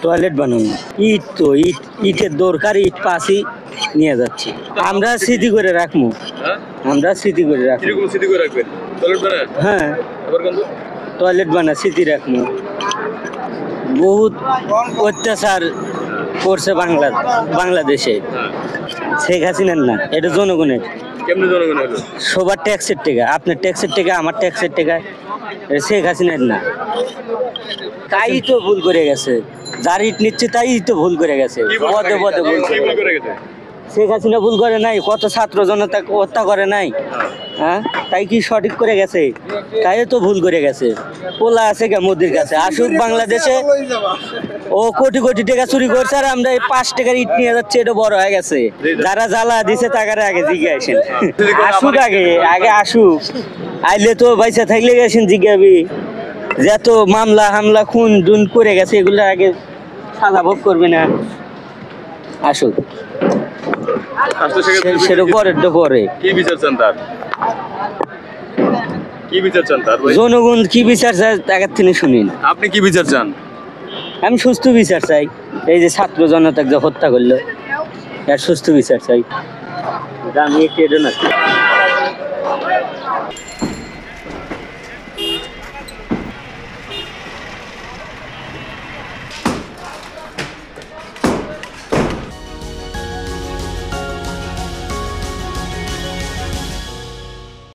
toilet বানানো ইট তো ইটের দরকার ইট পাশি নিয়ে যাচ্ছি আমরা স্মৃতি করে রাখবো আমরা স্মৃতি করে রাখবো স্মৃতি করে রাখবেন টয়লেট বানায় হ্যাঁ আবার কোন টয়লেট বানা স্মৃতি রাখবো বহুত অত্যাচার করছে বাংলাদেশে শেখ হাসিনার না এটা জনগণের কেমনে জনগণ হলো সবার ট্যাক্সের টাকা আপনার ট্যাক্সের টাকা আমার ট্যাক্সের টাকা শেখ হাসিনার না তাই তো ভুল করে গেছে যার ইট নিচ্ছে তাই তো ভুল করে গেছে পদে পদে ভুল করে গেছে শেখ হাসিনা ভুল করে নাই কত ছাত্র জনতা হত্যা করে নাই হ্যাঁ তাই কি সঠিক করে গেছে তাই তো ভুল করে গেছে পোলা আছে কে মোদির কাছে আসুক বাংলাদেশে ও কোটি কোটি টাকা চুরি করছে আর আমরা এই 5 টাকার ইট নিয়ে যাচ্ছি এটা বড় হয়ে গেছে যারা জ্বালা দিছে তাকারে আগে জিজ্ঞে আসেন আসুক আগে আসুক আইলে তো বাইসা থাকলে গেছেন জিজ্ঞাবি যত মামলা হামলা খুন দুন করে গেছে এগুলো আগে সাজা ভোগ করবে না আসুক সেটা পরে কি বিচার চান তার কি বিচার চান তার জনগণ কি বিচার চায় তাকে তিনি শুনিন আপনি কি বিচার চান আমি সুস্থ বিচার চাই এই যে ছাত্র জনতাকে যে হত্যা করলো এর সুস্থ বিচার চাই আমি কেটে না